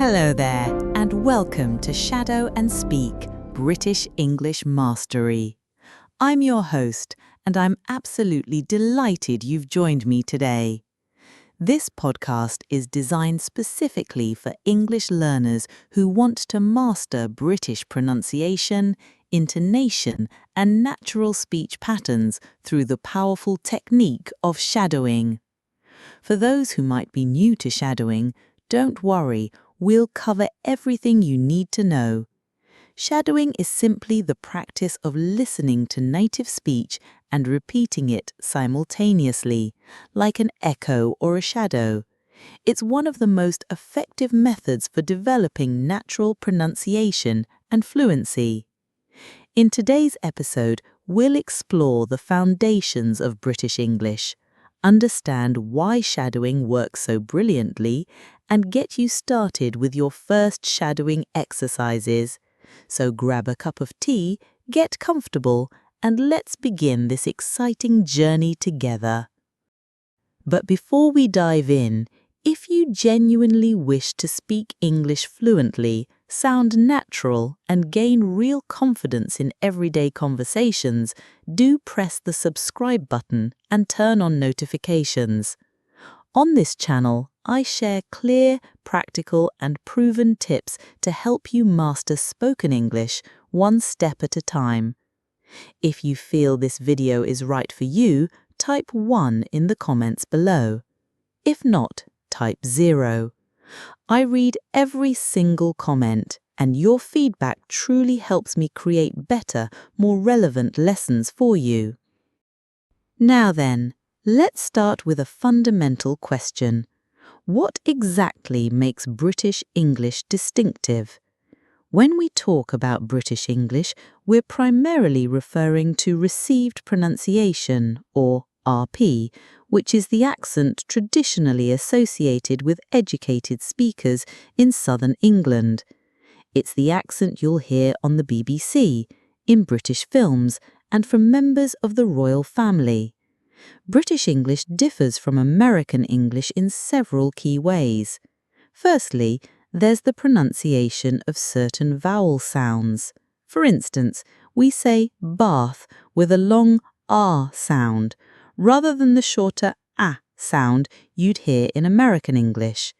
Hello there, and welcome to Shadow and Speak British English Mastery. I'm your host, and I'm absolutely delighted you've joined me today. This podcast is designed specifically for English learners who want to master British pronunciation, intonation, and natural speech patterns through the powerful technique of shadowing. For those who might be new to shadowing, don't worry, we'll cover everything you need to know. Shadowing is simply the practice of listening to native speech and repeating it simultaneously, like an echo or a shadow. It's one of the most effective methods for developing natural pronunciation and fluency. In today's episode, we'll explore the foundations of British English, understand why shadowing works so brilliantly, and get you started with your first shadowing exercises. So grab a cup of tea, get comfortable, and let's begin this exciting journey together. But before we dive in, if you genuinely wish to speak English fluently, sound natural, and gain real confidence in everyday conversations, do press the subscribe button and turn on notifications. On this channel, I share clear, practical, and proven tips to help you master spoken English one step at a time. If you feel this video is right for you, type 1 in the comments below. If not, type 0. I read every single comment, and your feedback truly helps me create better, more relevant lessons for you. Now then, let's start with a fundamental question. What exactly makes British English distinctive? When we talk about British English, we're primarily referring to received pronunciation, or RP, which is the accent traditionally associated with educated speakers in southern England. It's the accent you'll hear on the BBC, in British films, and from members of the royal family. British English differs from American English in several key ways. Firstly, there's the pronunciation of certain vowel sounds. For instance, we say bath with a long R sound, rather than the shorter A sound you'd hear in American English.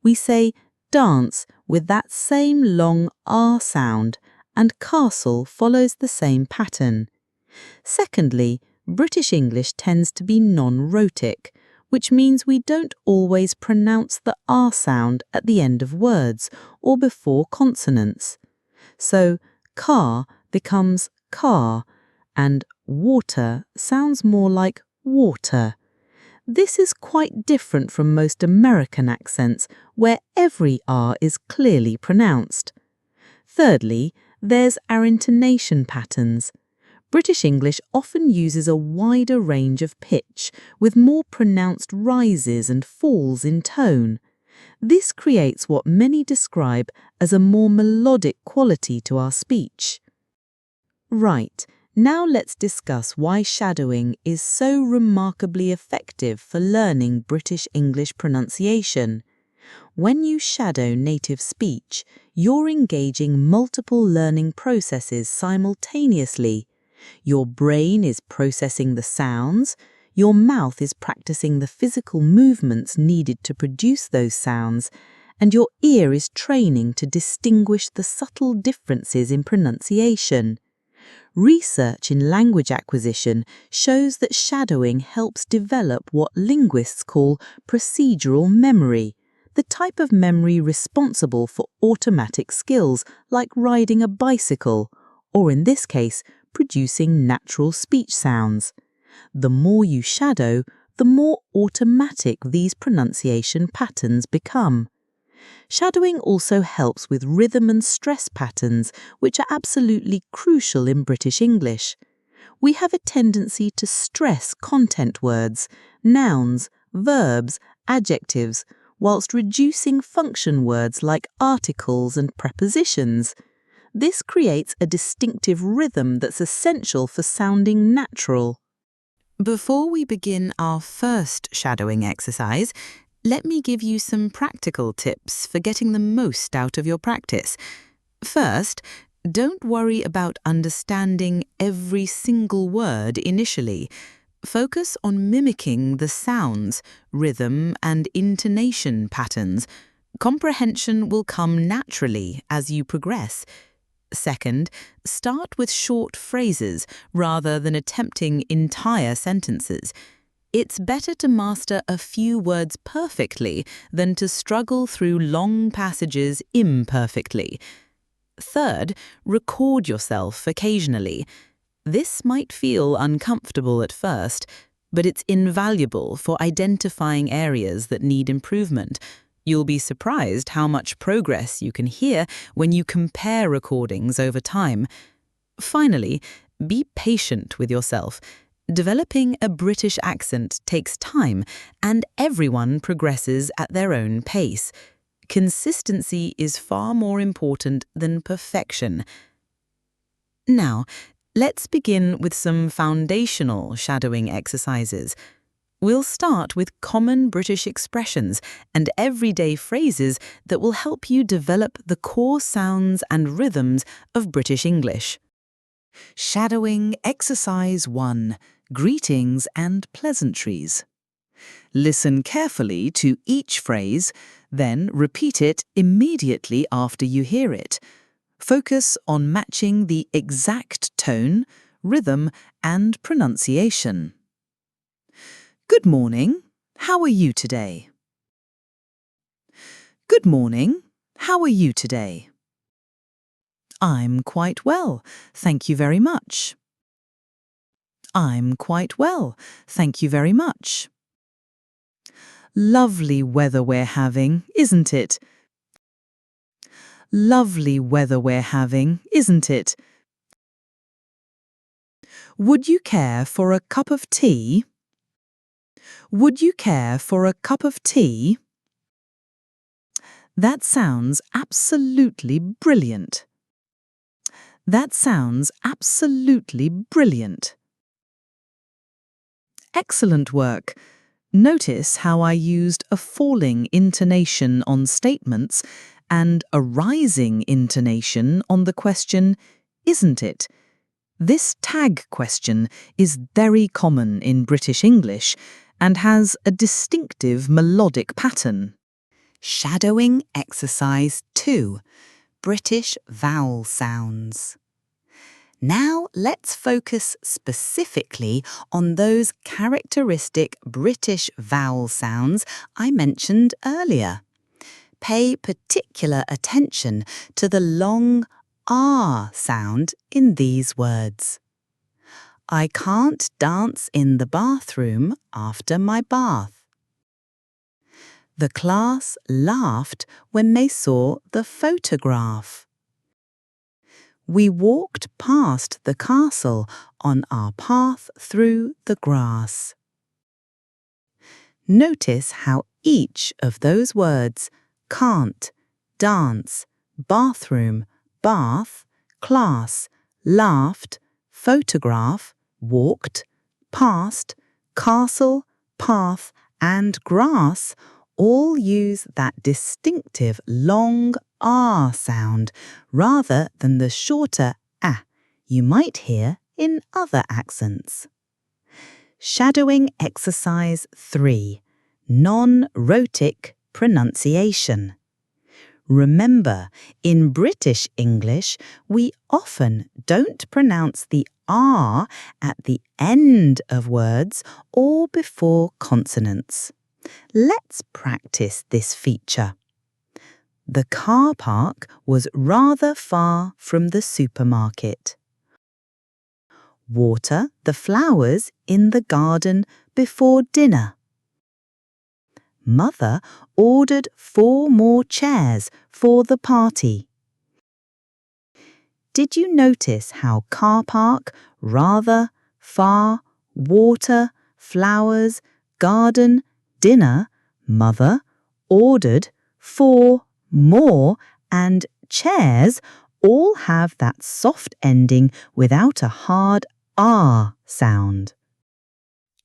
We say dance with that same long R sound, and castle follows the same pattern. Secondly, British English tends to be non-rhotic, which means we don't always pronounce the R sound at the end of words or before consonants. So, car becomes car, and water sounds more like water. This is quite different from most American accents, where every R is clearly pronounced. Thirdly, there's our intonation patterns. British English often uses a wider range of pitch, with more pronounced rises and falls in tone. This creates what many describe as a more melodic quality to our speech. Right, now let's discuss why shadowing is so remarkably effective for learning British English pronunciation. When you shadow native speech, you're engaging multiple learning processes simultaneously. Your brain is processing the sounds, your mouth is practicing the physical movements needed to produce those sounds, and your ear is training to distinguish the subtle differences in pronunciation. Research in language acquisition shows that shadowing helps develop what linguists call procedural memory, the type of memory responsible for automatic skills like riding a bicycle, or in this case, producing natural speech sounds. The more you shadow, the more automatic these pronunciation patterns become. Shadowing also helps with rhythm and stress patterns, which are absolutely crucial in British English. We have a tendency to stress content words, nouns, verbs, adjectives, whilst reducing function words like articles and prepositions. This creates a distinctive rhythm that's essential for sounding natural. Before we begin our first shadowing exercise, let me give you some practical tips for getting the most out of your practice. First, don't worry about understanding every single word initially. Focus on mimicking the sounds, rhythm, and intonation patterns. Comprehension will come naturally as you progress. Second, start with short phrases rather than attempting entire sentences. It's better to master a few words perfectly than to struggle through long passages imperfectly. Third, record yourself occasionally. This might feel uncomfortable at first, but it's invaluable for identifying areas that need improvement. You'll be surprised how much progress you can hear when you compare recordings over time. Finally, be patient with yourself. Developing a British accent takes time, and everyone progresses at their own pace. Consistency is far more important than perfection. Now, let's begin with some foundational shadowing exercises. We'll start with common British expressions and everyday phrases that will help you develop the core sounds and rhythms of British English. Shadowing Exercise 1. Greetings and pleasantries. Listen carefully to each phrase, then repeat it immediately after you hear it. Focus on matching the exact tone, rhythm, and pronunciation. Good morning. How are you today? Good morning. How are you today? I'm quite well, thank you very much. I'm quite well, thank you very much. Lovely weather we're having, isn't it? Lovely weather we're having, isn't it? Would you care for a cup of tea? Would you care for a cup of tea? That sounds absolutely brilliant. That sounds absolutely brilliant. Excellent work. Notice how I used a falling intonation on statements and a rising intonation on the question, isn't it? This tag question is very common in British English and has a distinctive melodic pattern. Shadowing Exercise 2. British Vowel Sounds. Now let's focus specifically on those characteristic British vowel sounds I mentioned earlier. Pay particular attention to the long R sound in these words. I can't dance in the bathroom after my bath. The class laughed when they saw the photograph. We walked past the castle on our path through the grass. Notice how each of those words, can't, dance, bathroom, bath, class, laughed, photograph, walked, past, castle, path, and grass all use that distinctive long R sound rather than the shorter A you might hear in other accents. Shadowing Exercise 3. Non-rhotic pronunciation. Remember, in British English, we often don't pronounce the R at the end of words or before consonants. Let's practice this feature. The car park was rather far from the supermarket. Water the flowers in the garden before dinner. Mother ordered 4 more chairs for the party. Did you notice how car park, rather, far, water, flowers, garden, dinner, mother, ordered, 4 more, and chairs all have that soft ending without a hard R sound?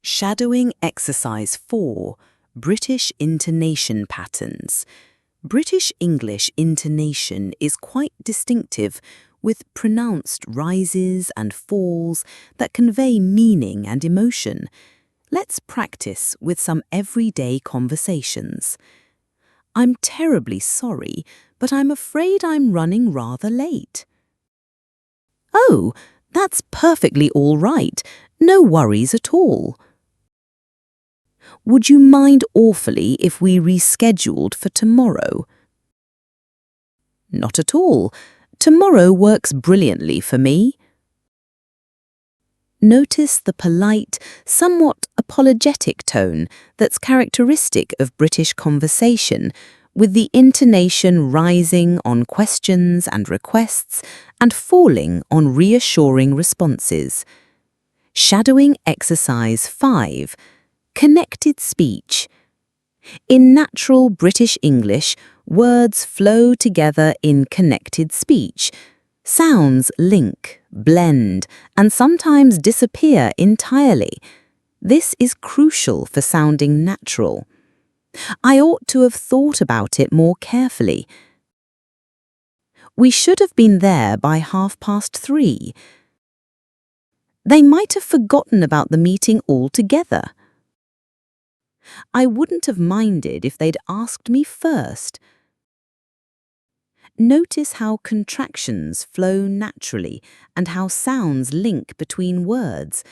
Shadowing Exercise 4. British intonation patterns. British English intonation is quite distinctive, with pronounced rises and falls that convey meaning and emotion. Let's practice with some everyday conversations. I'm terribly sorry, but I'm afraid I'm running rather late. Oh, that's perfectly all right. No worries at all. Would you mind awfully if we rescheduled for tomorrow? Not at all. Tomorrow works brilliantly for me. Notice the polite, somewhat apologetic tone that's characteristic of British conversation, with the intonation rising on questions and requests and falling on reassuring responses. Shadowing exercise 5. Connected speech. In natural British English, words flow together in connected speech. Sounds link, blend, and sometimes disappear entirely. This is crucial for sounding natural. I ought to have thought about it more carefully. We should have been there by 3:30. They might have forgotten about the meeting altogether. I wouldn't have minded if they'd asked me first. Notice how contractions flow naturally and how sounds link between words.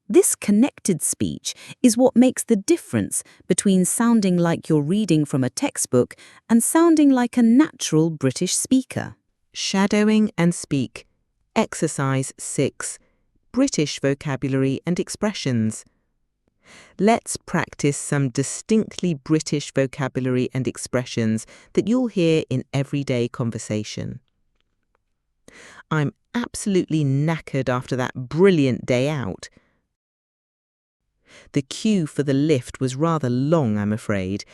This connected speech is what makes the difference between sounding like you're reading from a textbook and sounding like a natural British speaker. Shadowing and speak. Exercise 6. British vocabulary and expressions. Let's practice some distinctly British vocabulary and expressions that you'll hear in everyday conversation. I'm absolutely knackered after that brilliant day out. The queue for the lift was rather long, I'm afraid.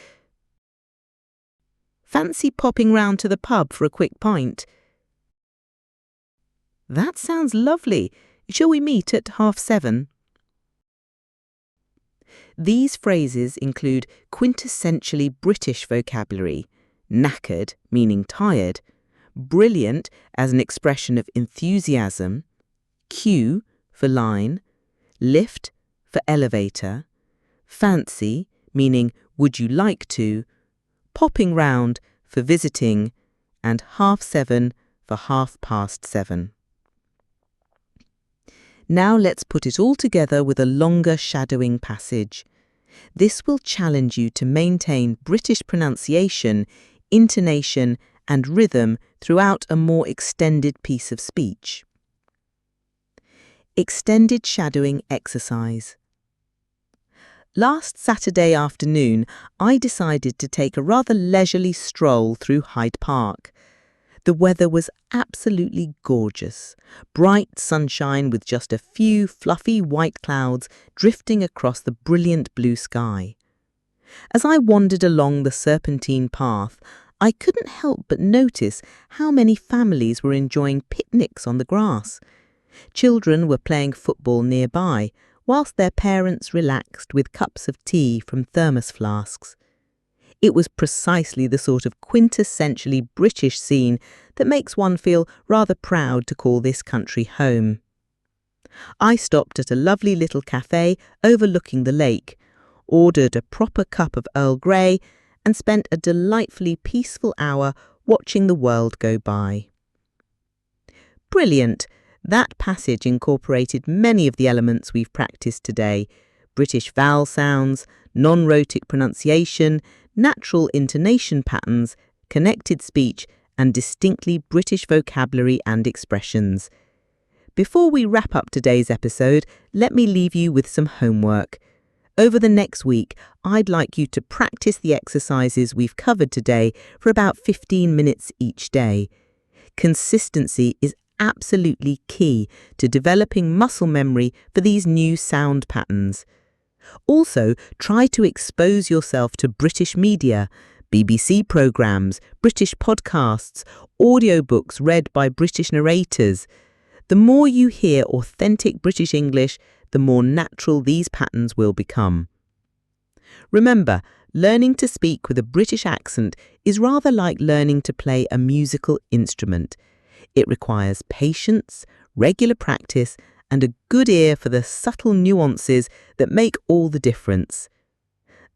Fancy popping round to the pub for a quick pint? That sounds lovely. Shall we meet at 7:30? These phrases include quintessentially British vocabulary: knackered, meaning tired; brilliant as an expression of enthusiasm; queue for line; lift for elevator; fancy, meaning would you like to; popping round for visiting; and 7:30 for 7:30. Now let's put it all together with a longer shadowing passage. This will challenge you to maintain British pronunciation, intonation, and rhythm throughout a more extended piece of speech. Extended shadowing exercise. Last Saturday afternoon, I decided to take a rather leisurely stroll through Hyde Park. The weather was absolutely gorgeous, bright sunshine with just a few fluffy white clouds drifting across the brilliant blue sky. As I wandered along the serpentine path, I couldn't help but notice how many families were enjoying picnics on the grass. Children were playing football nearby, whilst their parents relaxed with cups of tea from thermos flasks. It was precisely the sort of quintessentially British scene that makes one feel rather proud to call this country home. I stopped at a lovely little cafe overlooking the lake, ordered a proper cup of Earl Grey, and spent a delightfully peaceful hour watching the world go by. Brilliant! That passage incorporated many of the elements we've practiced today: British vowel sounds, non-rhotic pronunciation, natural intonation patterns, connected speech, and distinctly British vocabulary and expressions. Before we wrap up today's episode, let me leave you with some homework. Over the next week, I'd like you to practice the exercises we've covered today for about 15 minutes each day. Consistency is absolutely key to developing muscle memory for these new sound patterns. Also, try to expose yourself to British media, BBC programmes, British podcasts, audiobooks read by British narrators. The more you hear authentic British English, the more natural these patterns will become. Remember, learning to speak with a British accent is rather like learning to play a musical instrument. It requires patience, regular practice, and a good ear for the subtle nuances that make all the difference.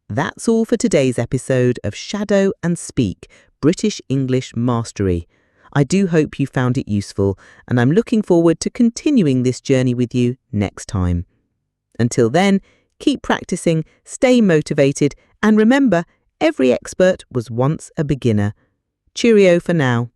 That's all for today's episode of Shadow and Speak British English Mastery. I do hope you found it useful, and I'm looking forward to continuing this journey with you next time. Until then, keep practicing, stay motivated, and remember, every expert was once a beginner. Cheerio for now.